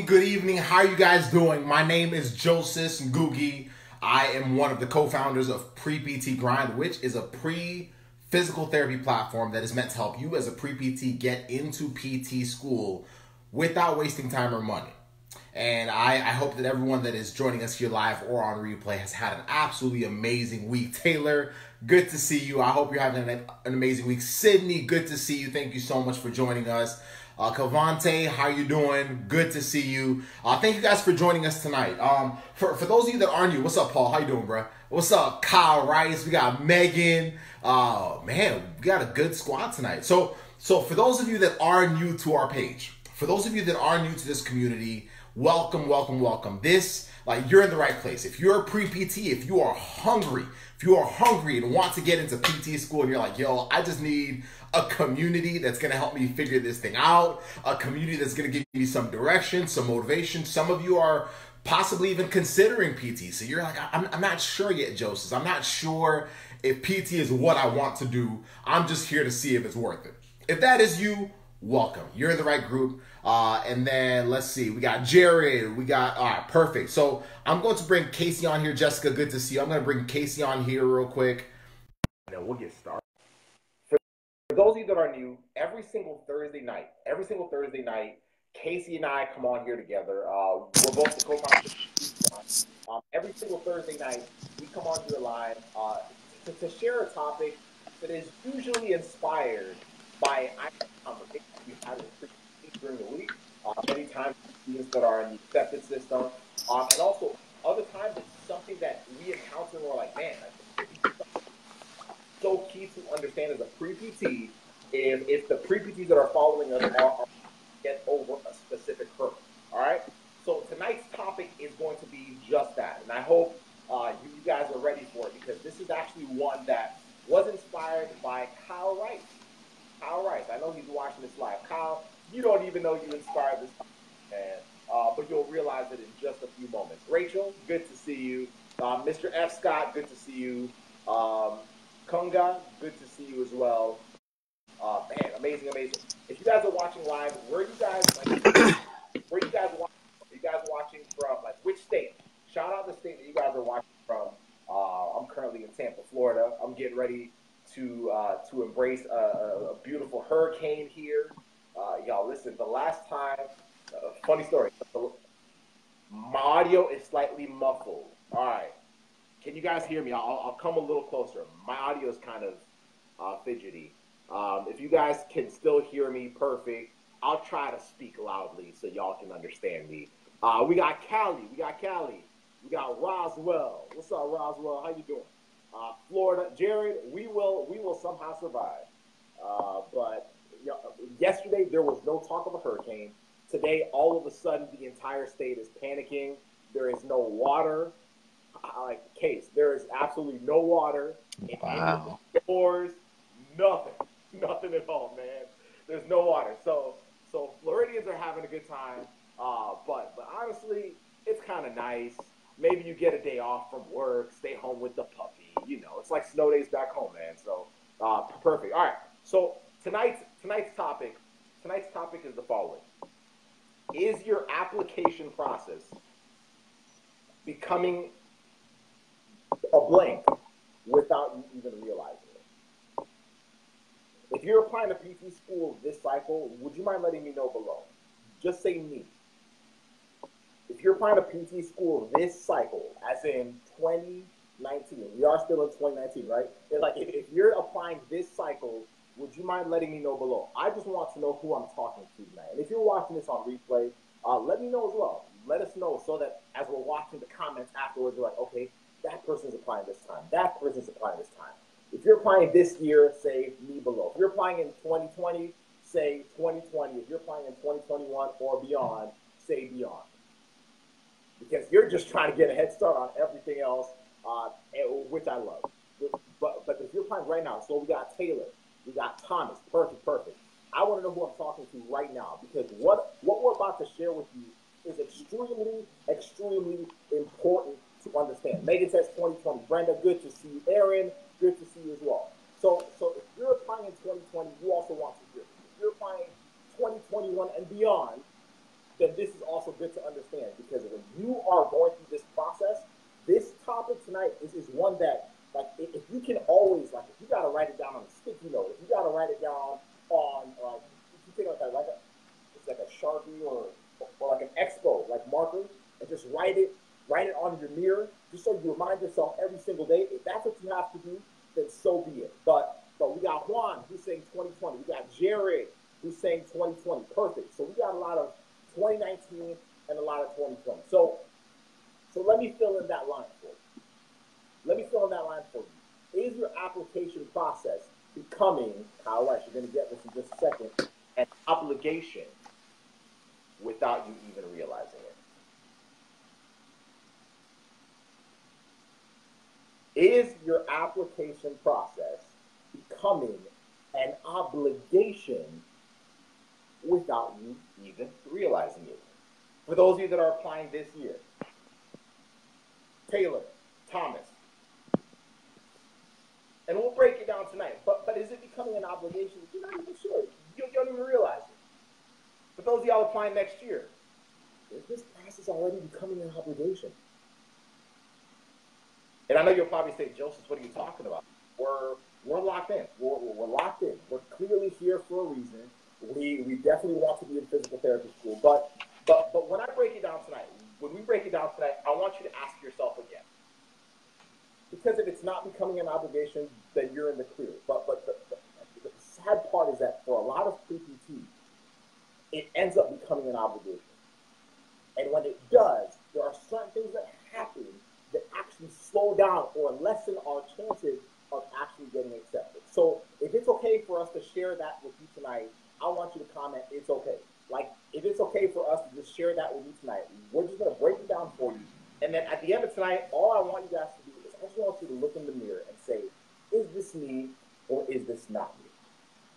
good evening. How are you guys doing? My name is Joseph Ngugi. I am one of the co-founders of Pre-PT Grind, which is a pre-physical therapy platform that is meant to help you as a pre-PT get into PT school without wasting time or money. And I hope that everyone that is joining us here live or on replay has had an absolutely amazing week. Taylor, good to see you. I hope you're having an amazing week. Sydney, good to see you. Thank you so much for joining us. Cavante, how you doing? Good to see you. Thank you guys for joining us tonight. For those of you that aren't new, what's up, Paul? How you doing, bro? What's up, Kyle Rice? We got Megan. Man, we got a good squad tonight. So for those of you that are new to our page, for those of you that are new to this community, welcome, welcome, welcome. You're in the right place. If you're a pre-PT, if you are hungry and want to get into PT school and you're like, yo, I just need a community that's going to help me figure this thing out, a community that's going to give me some direction, some motivation. Some of you are possibly even considering PT. So you're like, I'm not sure yet, Joseph. I'm not sure if PT is what I want to do. I'm just here to see if it's worth it. If that is you, welcome. You're in the right group. And then let's see. We got Jared. All right, perfect. So I'm going to bring Casey on here. Jessica, good to see you. I'm going to bring Casey on here real quick. And then we'll get started. For those of you that are new, every single Thursday night, Casey and I come on here together. We're both the co-founders. Every single Thursday night, we come on here live to share a topic that is usually inspired by conversations we've had during the week. Many times, students that are in the accepted system, and also other times it's something that we encounter and we're like, man, so key to understand as a pre-PT if the pre-PTs that are following us are get over a specific hurdle. All right. So tonight's topic is going to be just that, and I hope you guys are ready for it because this is actually one that was inspired by Kyle Rice. Kyle Rice. I know he's watching this live. Kyle, you don't even know you inspired this man, but you'll realize it in just a few moments. Rachel, good to see you. Mr. F. Scott, good to see you. Kunga, good to see you as well. Man, amazing. If you guys are watching live, where are you guys watching? Are you guys watching from which state? Shout out the state that you guys are watching from. I'm currently in Tampa, Florida. I'm getting ready to embrace a beautiful hurricane here. Y'all, listen, the last time, funny story, my audio is slightly muffled. All right. Can you guys hear me? I'll come a little closer. My audio is kind of fidgety. If you guys can still hear me, perfect. I'll try to speak loudly so y'all can understand me. We got Callie. We got Roswell. What's up, Roswell? How you doing? Florida. Jared, we will somehow survive. But yesterday there was no talk of a hurricane. Today, all of a sudden, the entire state is panicking. There is no water. Case, there is absolutely no water in any of the stores. Nothing at all, man. There's no water. So Floridians are having a good time. But honestly, it's kind of nice. Maybe you get a day off from work, stay home with the puppy. It's like snow days back home, man. So perfect. All right. So tonight's topic is the following: is your application process becoming a blank without you even realizing it? If you're applying to PT school this cycle, would you mind letting me know below? Just say me. If you're applying to PT school this cycle, as in 2019, we are still in 2019, right? If you're applying this cycle, would you mind letting me know below? I just want to know who I'm talking to tonight. And if you're watching this on replay, let me know as well. Let us know so that as we're watching the comments afterwards, we're like, okay, that person's applying this time. That person's applying this time. If you're applying this year, say me below. If you're applying in 2020, say 2020. If you're applying in 2021 or beyond, say beyond. Because you're just trying to get a head start on everything else, which I love. But if you're applying right now, so we got Taylor, we got Thomas, perfect. I want to know who I'm talking to right now because what we're about to share with you is extremely important to understand. Megan says 2020. Brenda, good to see you. Aaron, good to see you as well. So if you're applying in 2020, you also want to hear. If you're applying 2021 and beyond, then this is also good to understand, because when you are going through this process, this topic tonight is one that, like, if you can always, like, if you got to write it down on a sticky note, if you got to write it down on, if you take it's like a Sharpie or like an Expo, like marker, and just write it on your mirror, just so you remind yourself every single day. If that's what you have to do, then so be it. But we got Juan, who's saying 2020. We got Jared, who's saying 2020. Perfect. So we got a lot of 2019 and a lot of 2020. So let me fill in that line for you. Is your application process becoming, Kyle Weiss, you're going to get this in just a second, an obligation without you even realizing it? Is your application process becoming an obligation without you even realizing it? For those of you that are applying this year, Taylor, Thomas, and we'll break it down tonight, but is it becoming an obligation? You're not even sure. You don't even realize it. For those of y'all applying next year, is this process already becoming an obligation? And I know you'll probably say, Joseph, what are you talking about? We're locked in. We're locked in. We're clearly here for a reason. We definitely want to be in physical therapy school. But when I break it down tonight, I want you to ask yourself again. Because if it's not becoming an obligation, then you're in the clear. But the sad part is that for a lot of pre-PT, it ends up becoming an obligation. And when it does, there are certain things that happen that actually slow down or lessen our chances of actually getting accepted. So if it's okay for us to share that with you tonight, I want you to comment, it's okay. Like, if it's okay for us to just share that with you tonight, we're just going to break it down for you. And then at the end of tonight, all I want you guys to do is I just want you to look in the mirror and say, is this me or is this not me?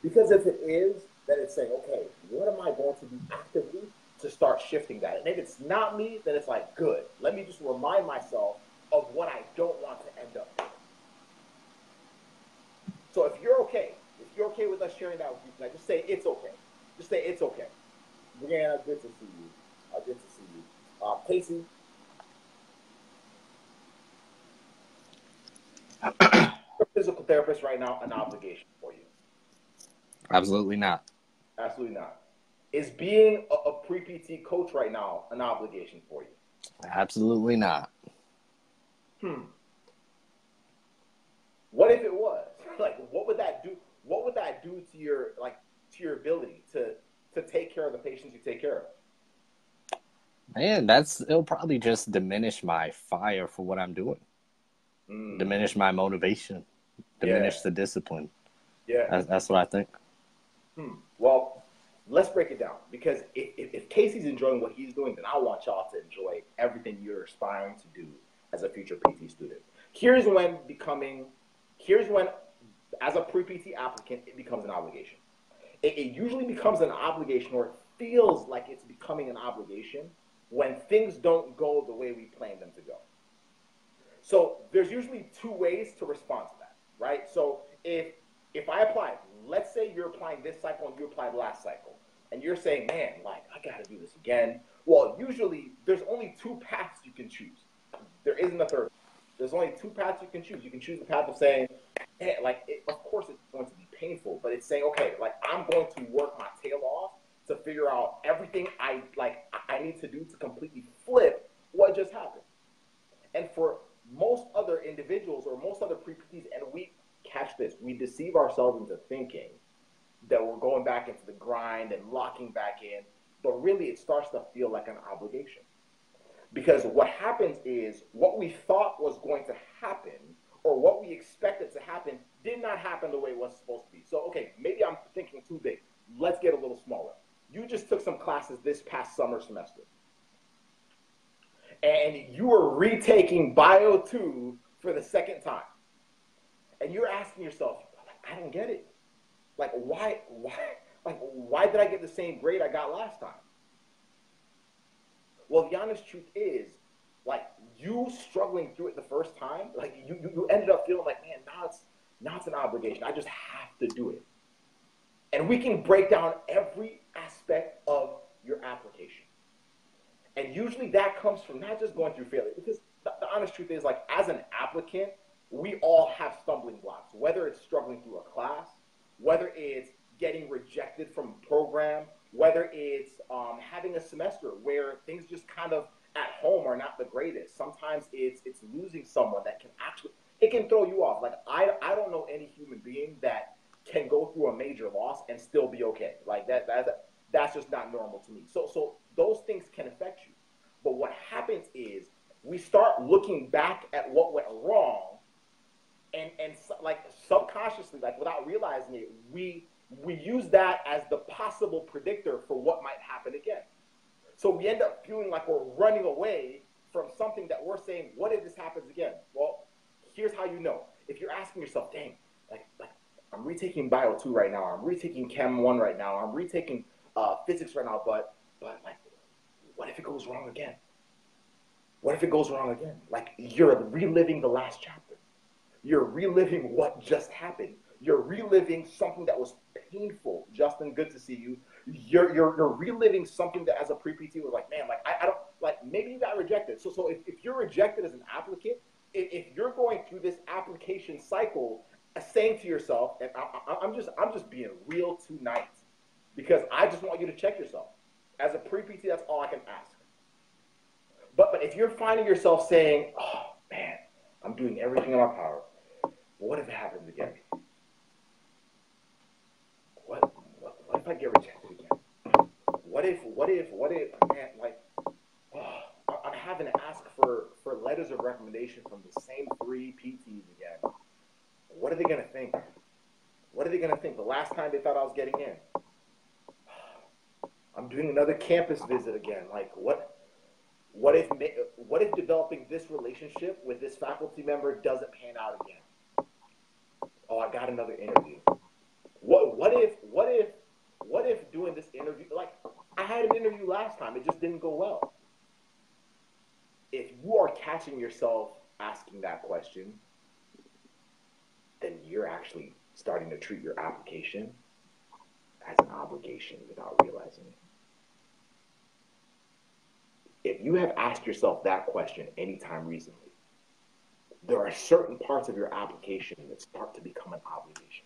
Because if it is, then it's saying, okay, what am I going to do actively to start shifting that? And if it's not me, then it's like, good. Let me just remind myself of what I don't want to end up with. So if you're okay with us sharing that with you tonight, just say it's okay. Just say it's okay. Brianna, good to see you. Good to see you. Casey. Physical therapist right now, an obligation for you? Absolutely not. Absolutely not. Is being a pre-PT coach right now an obligation for you? Absolutely not. What if it was? Like, what would that do? What would that do to your ability to take care of the patients you take care of? Man, it'll probably just diminish my fire for what I'm doing. Diminish my motivation. Diminish the discipline. Yeah. That's what I think. Well, let's break it down, because if Casey's enjoying what he's doing, then I want y'all to enjoy everything you're aspiring to do as a future PT student. Here's when, as a pre-PT applicant, it becomes an obligation. It usually becomes an obligation, or it feels like it's becoming an obligation, when things don't go the way we planned them to go. So there's usually two ways to respond to that, right? So if I apply, let's say you're applying this cycle and you applied last cycle, and you're saying, man, like, I got to do this again. Well, usually there's only two paths you can choose. There isn't a third. There's only two paths you can choose. You can choose the path of saying, hey, of course it's going to be painful, but it's saying, okay, like, I'm going to work my tail off to figure out everything I need to do to completely flip what just happened. And for most other individuals or most other pre-PTs, and we catch this, we deceive ourselves into thinking that we're going back into the grind and locking back in, but really it starts to feel like an obligation. Because what happens is what we thought was going to happen, or what we expected to happen, did not happen the way it was supposed to be. So, okay, maybe I'm thinking too big. Let's get a little smaller. You just took some classes this past summer semester, and you were retaking Bio 2 for the second time. And you're asking yourself, I don't get it. Like, why did I get the same grade I got last time? Well, the honest truth is, like, you struggling through it the first time, like, you ended up feeling like, man, now it's an obligation. I just have to do it. And we can break down every aspect of your application. that comes from not just going through failure, because the honest truth is, like, as an applicant, we all have stumbling blocks, whether it's struggling through a class, whether it's getting rejected from a program, whether it's having a semester where things just kind of at home are not the greatest. Sometimes it's losing someone that can actually, it can throw you off. Like, I don't know any human being that can go through a major loss and still be okay. Like, that's just not normal to me. So those things can affect you. But what happens is we start looking back at what went wrong, and like subconsciously, like without realizing it, we use that as the possible predictor for what might happen again. So we end up feeling like we're running away from something that we're saying, what if this happens again? Well, here's how you know. If you're asking yourself, dang, like I'm retaking Bio 2 right now, I'm retaking Chem 1 right now, I'm retaking physics right now, but like, what if it goes wrong again? What if it goes wrong again? Like, you're reliving the last chapter. You're reliving what just happened. You're reliving something that was painful. Justin, good to see you. You're reliving something that as a pre-PT was like, man, like I don't, like, maybe you got rejected. So if you're rejected as an applicant, if you're going through this application cycle, saying to yourself, and I'm just being real tonight, because I just want you to check yourself. As a pre-PT, that's all I can ask. But if you're finding yourself saying, oh man, I'm doing everything in my power, what if it happens again? What if I get rejected again? What if, man, like, oh, I'm having to ask for letters of recommendation from the same 3 PTs again. What are they going to think? What are they going to think? The last time they thought I was getting in. I'm doing another campus visit again. Like, what if developing this relationship with this faculty member doesn't pan out again? Oh, I got another interview. What if doing this interview, like, I had an interview last time, it just didn't go well. If you are catching yourself asking that question, then you're actually starting to treat your application as an obligation without realizing it. If you have asked yourself that question anytime recently, there are certain parts of your application that start to become an obligation.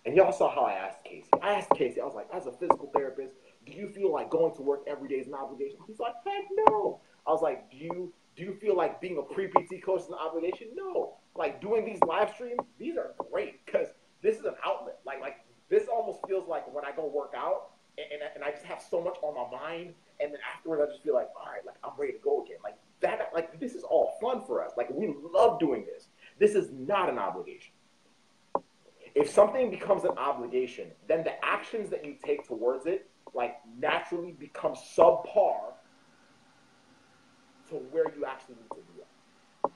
And y'all saw how I asked Casey. I was like, as a physical therapist, do you feel like going to work every day is an obligation? He's like, heck no. I was like, do you feel like being a pre-PT coach is an obligation? No. Like, doing these live streams, these are great because this is an outlet. Like this almost feels like when I go work out and I just have so much on my mind, and then afterwards I just feel like, all right, like I'm ready to go again. Like that, like this is all fun for us. Like, we love doing this. This is not an obligation. If something becomes an obligation, then the actions that you take towards it, like, naturally become subpar to where you actually need to be at.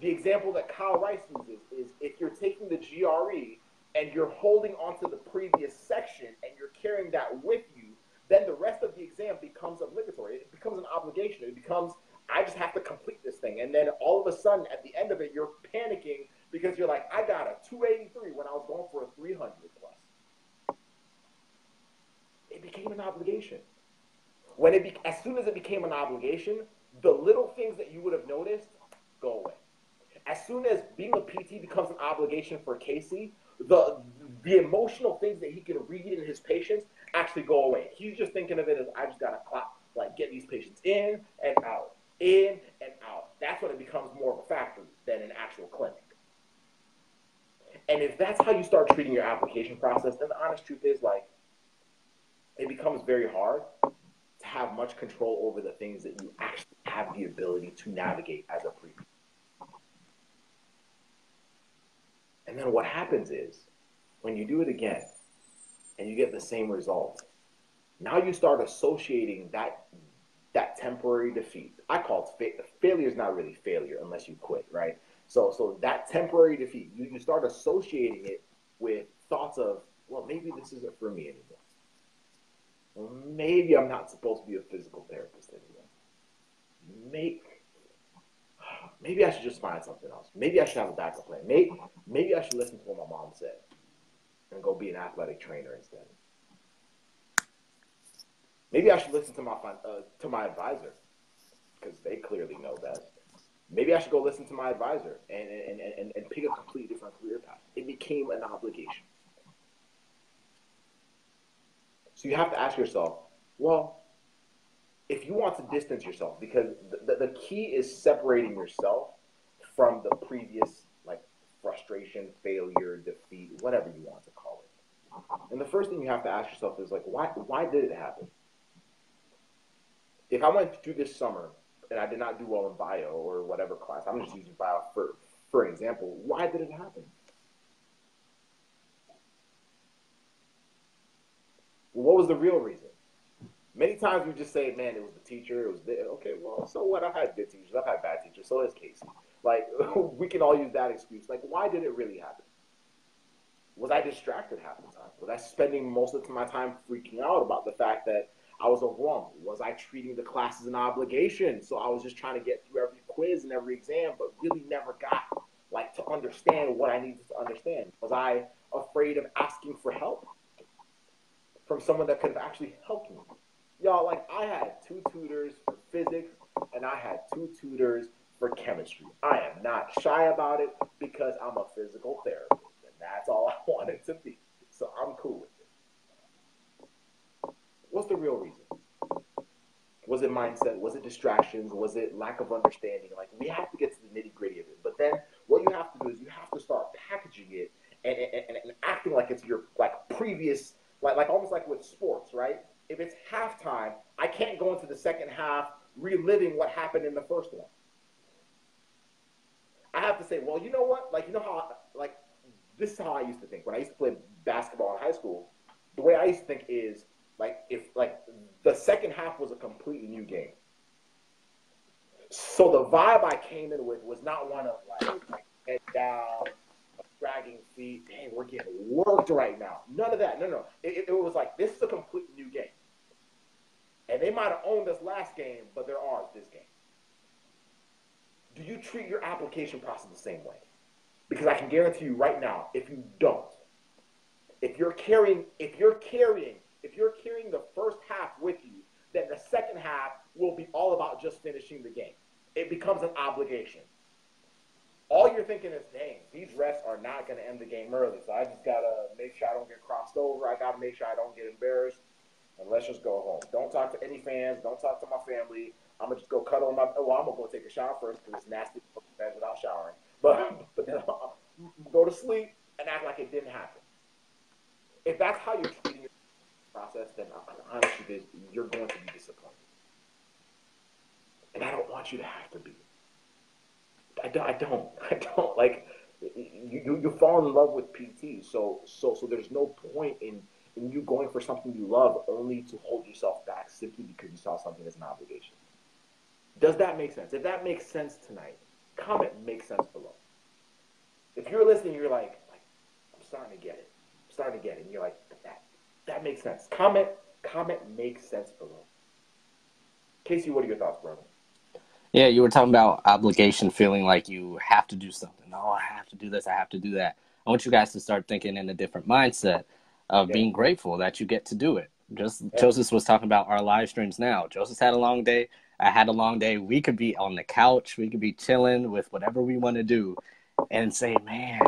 The example that Kyle Rice uses is if you're taking the GRE and you're holding onto the previous section and you're carrying that with you, then the rest of the exam becomes obligatory. It becomes an obligation. It becomes, I just have to complete this thing. And then all of a sudden, at the end of it, you're panicking because you're like, I got a 283 when I was going for a 300 plus. It became an obligation. As soon as it became an obligation, the little things that you would have noticed go away. As soon as being a PT becomes an obligation for Casey, the emotional things that he can read in his patients actually go away. He's just thinking of it as, I just got to clock, like, get these patients in and out, in and out. That's when it becomes more of a factory than an actual clinic. And if that's how you start treating your application process, then the honest truth is, like, it becomes very hard to have much control over the things that you actually have the ability to navigate as a pre-PT. And then what happens is, when you do it again and you get the same result, now you start associating that temporary defeat. I call it failure is not really failure unless you quit, right? So that temporary defeat, you start associating it with thoughts of, well, maybe this isn't for me anymore. Well, maybe I'm not supposed to be a physical therapist anymore. Maybe I should just find something else. Maybe I should have a backup plan. Maybe I should listen to what my mom said and go be an athletic trainer instead. Maybe I should listen to my advisor because they clearly know best. Maybe I should go listen to my advisor and pick a completely different career path. It became an obligation. So you have to ask yourself, well, if you want to distance yourself, because the key is separating yourself from the previous, like, frustration, failure, defeat, whatever you want to call it. And the first thing you have to ask yourself is, like, why did it happen? If I went through this summer and I did not do well in bio or whatever class, I'm just using bio for an example, why did it happen? Well, what was the real reason? Many times we just say, man, it was the teacher, it was okay, well, so what? I've had good teachers, I've had bad teachers, so has Casey. Like, we can all use that excuse. Like, why did it really happen? Was I distracted half the time? Was I spending most of my time freaking out about the fact that I was overwhelmed? Was I treating the class as an obligation? So I was just trying to get through every quiz and every exam, but really never got, like, to understand what I needed to understand. Was I afraid of asking for help from someone that could have actually helped me? Y'all, like, I had 2 tutors for physics and I had 2 tutors for chemistry. I am not shy about it because I'm a physical therapist and that's all I wanted to be. So I'm cool with it. What's the real reason? Was it mindset? Was it distractions? Was it lack of understanding? Like, we have to get to the nitty gritty of it. But then what you have to do is you have to start packaging it and acting like it's your, like, previous, like almost like with sports, right? If it's halftime, I can't go into the second half reliving what happened in the first one. I have to say, well, you know what? Like, you know how, like, this is how I used to think. When I used to play basketball in high school, the way I used to think is, like, if, like, the second half was a completely new game. So the vibe I came in with was not one of, like head down, dragging feet, dang, we're getting worked right now. None of that. No. It was like, this is a completely new game. And they might have owned us last game, but they're ours this game. Do you treat your application process the same way? Because I can guarantee you right now, if you don't, if you're carrying the first half with you, then the second half will be all about just finishing the game. It becomes an obligation. All you're thinking is, dang, these refs are not going to end the game early, so I just got to make sure I don't get crossed over. I got to make sure I don't get embarrassed, and let's just go home. Don't talk to any fans. Don't talk to my family. I'm going to just go cuddle I'm going to go take a shower first because it's nasty to go to bed without showering. But then I'll go to sleep and act like it didn't happen. If that's how you're treating your process, then honestly, you're going to be disappointed. And I don't want you to have to be. I don't. Like, you fall in love with PT, so there's no point in you going for something you love only to hold yourself back simply because you saw something as an obligation. Does that make sense? If that makes sense tonight, comment makes sense below. If you're listening, you're like I'm starting to get it. I'm starting to get it. And you're like, that makes sense. Comment makes sense below. Casey, what are your thoughts, brother? Yeah, you were talking about obligation, feeling like you have to do something. Oh, I have to do this. I have to do that. I want you guys to start thinking in a different mindset of being grateful that you get to do it. Joseph was talking about our live streams now. Joseph had a long day. I had a long day. We could be on the couch. We could be chilling with whatever we want to do and say, man,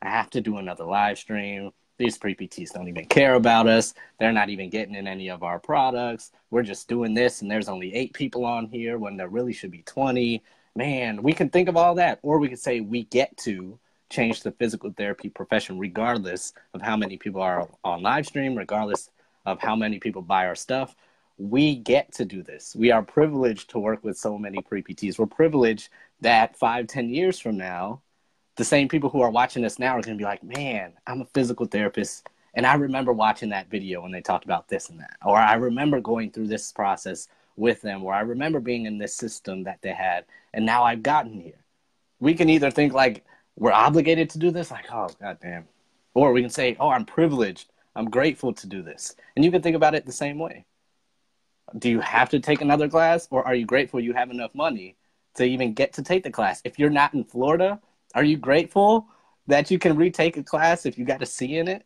I have to do another live stream. These pre-PTs don't even care about us. They're not even getting in any of our products. We're just doing this, and there's only 8 people on here when there really should be 20. Man, we can think of all that. Or we could say we get to change the physical therapy profession regardless of how many people are on live stream, regardless of how many people buy our stuff. We get to do this. We are privileged to work with so many pre-PTs. We're privileged that 5-10 years from now, the same people who are watching this now are going to be like, man, I'm a physical therapist, and I remember watching that video when they talked about this and that. Or I remember going through this process with them, or I remember being in this system that they had, and now I've gotten here. We can either think like we're obligated to do this, like, oh, goddamn. Or we can say, oh, I'm privileged. I'm grateful to do this. And you can think about it the same way. Do you have to take another class, or are you grateful you have enough money to even get to take the class? If you're not in Florida, are you grateful that you can retake a class if you got a C in it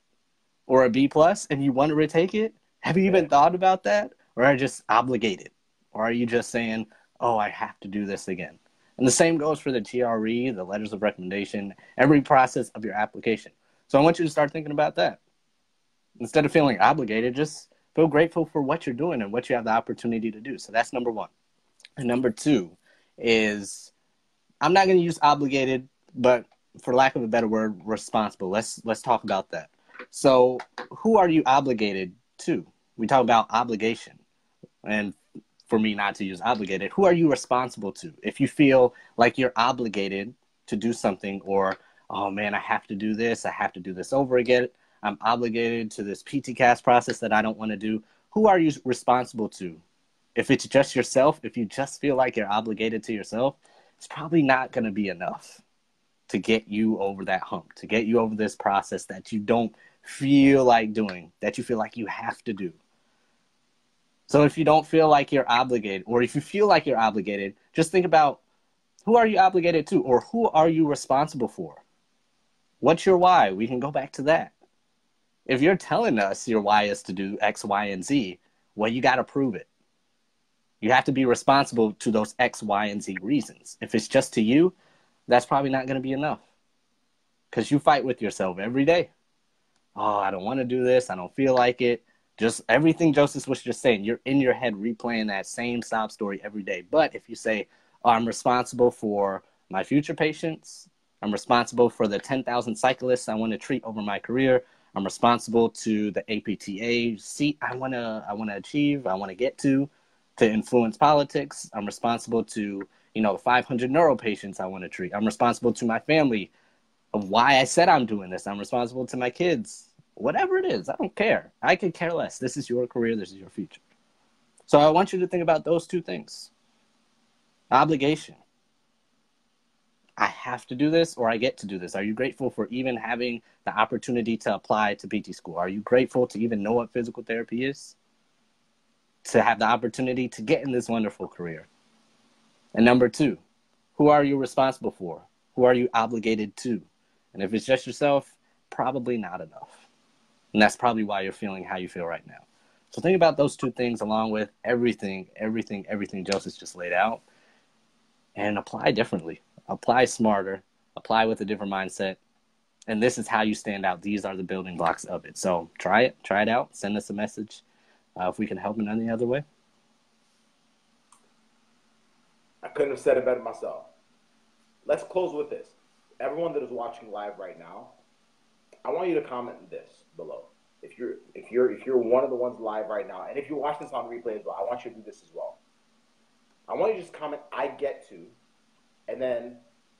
or a B plus and you want to retake it? Have you even thought about that? Or are you just obligated? Or are you just saying, oh, I have to do this again? And the same goes for the GRE, the letters of recommendation, every process of your application. So I want you to start thinking about that. Instead of feeling obligated, just feel grateful for what you're doing and what you have the opportunity to do. So that's number one. And number two is, I'm not going to use obligated, but for lack of a better word, responsible. Let's talk about that. So who are you obligated to? We talk about obligation. And for me not to use obligated, who are you responsible to? If you feel like you're obligated to do something, or, oh man, I have to do this over again, I'm obligated to this PTCAS process that I don't want to do, who are you responsible to? If it's just yourself, if you just feel like you're obligated to yourself, it's probably not going to be enough to get you over that hump, to get you over this process that you don't feel like doing, that you feel like you have to do. So if you don't feel like you're obligated, or if you feel like you're obligated, just think about, who are you obligated to, or who are you responsible for? What's your why? We can go back to that. If you're telling us your why is to do X, Y, and Z, well, you got to prove it. You have to be responsible to those X, Y, and Z reasons. If it's just to you, that's probably not going to be enough, because you fight with yourself every day. Oh, I don't want to do this. I don't feel like it. Just everything Joseph was just saying, you're in your head replaying that same sob story every day. But if you say, oh, I'm responsible for my future patients, I'm responsible for the 10,000 cyclists I want to treat over my career, I'm responsible to the APTA seat I want to achieve, I want to get to influence politics, I'm responsible to, 500 neuro patients I want to treat, I'm responsible to my family of why I said I'm doing this, I'm responsible to my kids. Whatever it is, I don't care. I could care less. This is your career. This is your future. So I want you to think about those two things. Obligation. I have to do this, or I get to do this. Are you grateful for even having the opportunity to apply to PT school? Are you grateful to even know what physical therapy is? To have the opportunity to get in this wonderful career. And number two, who are you responsible for? Who are you obligated to? And if it's just yourself, probably not enough. And that's probably why you're feeling how you feel right now. So think about those two things along with everything Joseph just laid out, and apply differently. Apply smarter. Apply with a different mindset. And this is how you stand out. These are the building blocks of it. So try it. Try it out. Send us a message if we can help in any other way. I couldn't have said it better myself. Let's close with this. Everyone that is watching live right now, I want you to comment this below. If you're one of the ones live right now, and if you're watching this on replay as well, I want you to do this as well. I want you to just comment, I get to, and then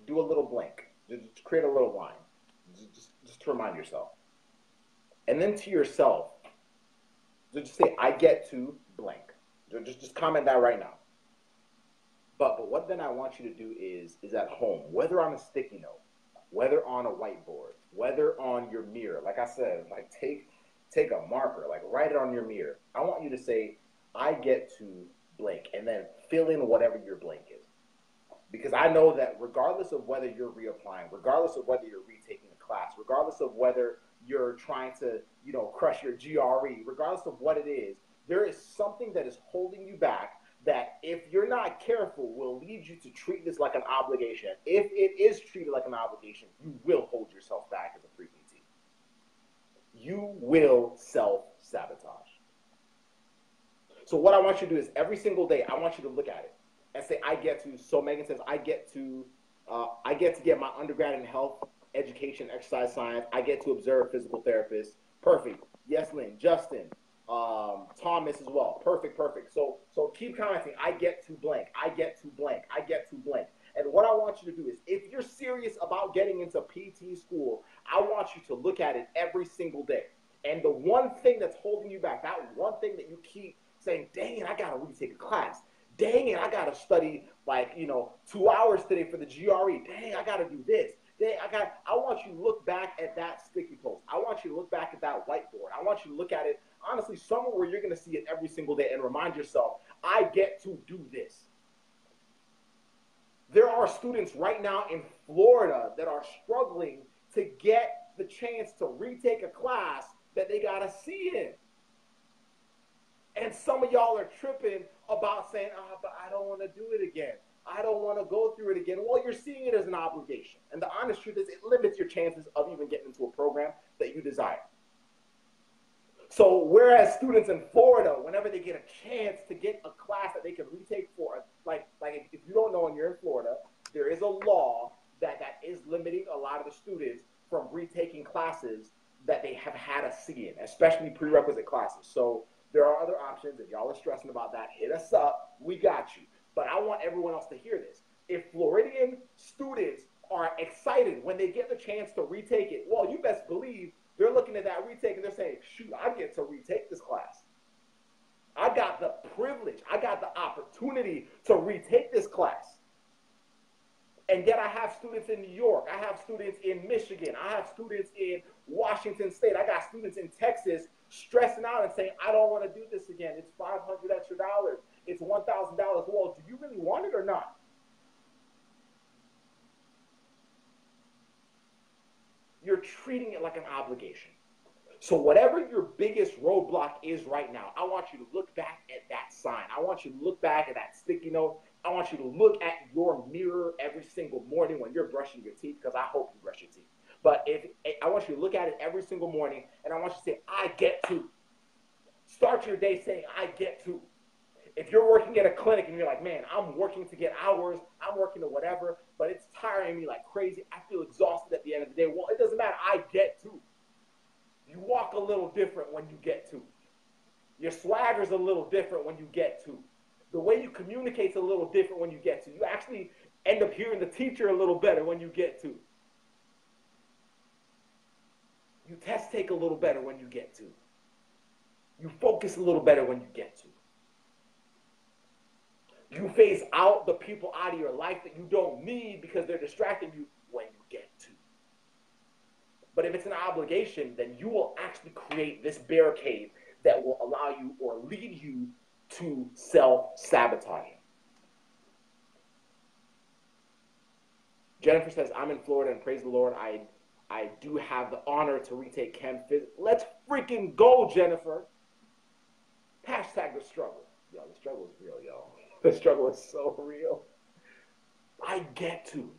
do a little blank. Just create a little line, just to remind yourself. And then to yourself, just say, I get to blank. Just comment that right now. But what then I want you to do is at home, whether on a sticky note, whether on a whiteboard, whether on your mirror, like I said, like take a marker, like write it on your mirror. I want you to say, I get to blank, and then fill in whatever your blank is. Because I know that regardless of whether you're reapplying, regardless of whether you're retaking a class, regardless of whether you're trying to, crush your GRE, regardless of what it is, there is something that is holding you back that, if you're not careful, will lead you to treat this like an obligation. If it is treated like an obligation, you will hold yourself back as a pre-PT. You will self-sabotage. So what I want you to do is every single day, I want you to look at it and say, I get to. So Megan says, I get to get my undergrad in health, education, exercise science. I get to observe physical therapists. Perfect. Yes, Lynn. Justin. Thomas as well. Perfect. So keep commenting. I get to blank. I get to blank. I get to blank. And what I want you to do is, if you're serious about getting into PT school, I want you to look at it every single day. And the one thing that's holding you back, that one thing that you keep saying, dang it, I got to retake a class. Dang it, I got to study 2 hours today for the GRE. Dang, I got to do this. I want you to look back at that sticky post. I want you to look back at that whiteboard. I want you to look at it, honestly, somewhere where you're going to see it every single day, and remind yourself, I get to do this. There are students right now in Florida that are struggling to get the chance to retake a class that they got a C in. And some of y'all are tripping about saying, but I don't want to do it again. I don't want to go through it again. Well, you're seeing it as an obligation. And the honest truth is it limits your chances of even getting into a program that you desire. So whereas students in Florida, whenever they get a chance to get a class that they can retake for, like if you don't know and you're in Florida, there is a law that is limiting a lot of the students from retaking classes that they have had a C in, especially prerequisite classes. So there are other options. If y'all are stressing about that, hit us up. We got you. But I want everyone else to hear this. If Floridian students are excited when they get the chance to retake it, well, you best believe they're looking at that retake and they're saying, shoot, I get to retake this class. I got the privilege. I got the opportunity to retake this class. And yet I have students in New York. I have students in Michigan. I have students in Washington State. I got students in Texas stressing out and saying, I don't want to do this again. It's $500 extra. It's $1,000. Well, do you really want it or not? You're treating it like an obligation. So whatever your biggest roadblock is right now, I want you to look back at that sign. I want you to look back at that sticky note. I want you to look at your mirror every single morning when you're brushing your teeth, because I hope you brush your teeth. But I want you to look at it every single morning, and I want you to say, I get to. Start your day saying, I get to. If you're working at a clinic and you're like, man, I'm working to get hours, I'm working to whatever, but it's tiring me like crazy, I feel exhausted at the end of the day. Well, it doesn't matter. I get to. You walk a little different when you get to. Your swagger's a little different when you get to. The way you communicate's a little different when you get to. You actually end up hearing the teacher a little better when you get to. You test take a little better when you get to. You focus a little better when you get to. You phase out the people out of your life that you don't need because they're distracting you when you get to. But if it's an obligation, then you will actually create this barricade that will allow you or lead you to self-sabotaging. Jennifer says, I'm in Florida and praise the Lord, I do have the honor to retake Chem Phys. Let's freaking go, Jennifer. Hashtag the struggle. Yo, the struggle is real, y'all. The struggle is so real. I get to.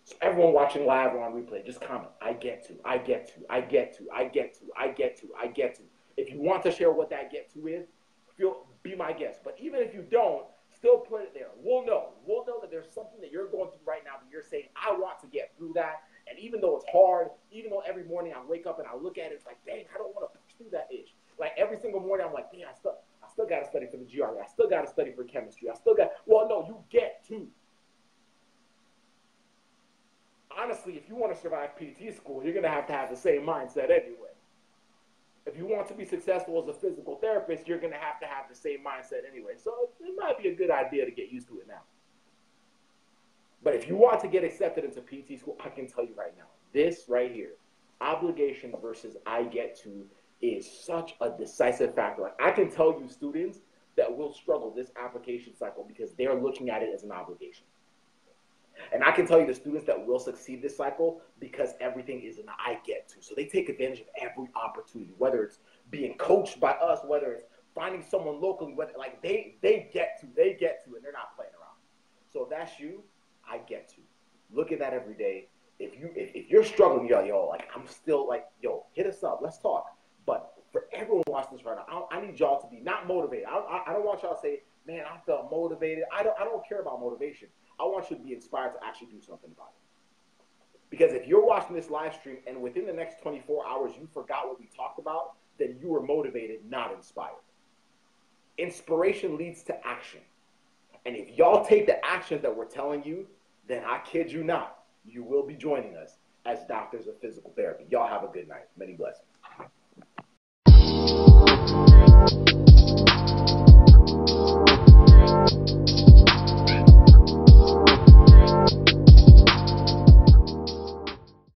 So everyone watching live or on replay, just comment, I get to, I get to, I get to, I get to, I get to, I get to. If you want to share what that get to is, be my guest. But even if you don't, still put it there. We'll know. We'll know that there's something that you're going through right now that you're saying, I want to get through that. And even though it's hard, even though every morning I wake up and I look at it, it's like, dang, I don't want to push through that itch. Like every single morning I'm like, dang, I still got to study for the GRE. I still got to study for chemistry. Well, no, you get to. Honestly, if you want to survive PT school, you're going to have the same mindset anyway. If you want to be successful as a physical therapist, you're going to have the same mindset anyway. So it might be a good idea to get used to it now. But if you want to get accepted into PT school, I can tell you right now, this right here, obligation versus I get to, is such a decisive factor. Like I can tell you students that will struggle this application cycle because they're looking at it as an obligation. And I can tell you the students that will succeed this cycle because everything is an I get to. So they take advantage of every opportunity, whether it's being coached by us, whether it's finding someone locally, whether like they get to, and they're not playing around. So if that's you, I get to. Look at that every day. If you're struggling, yo, like I'm still like, yo, hit us up, let's talk. But for everyone watching this right now, I need y'all to be not motivated. I don't want y'all to say, man, I felt motivated. I don't care about motivation. I want you to be inspired to actually do something about it. Because if you're watching this live stream and within the next 24 hours you forgot what we talked about, then you were motivated, not inspired. Inspiration leads to action. And if y'all take the actions that we're telling you, then I kid you not, you will be joining us as doctors of physical therapy. Y'all have a good night. Many blessings.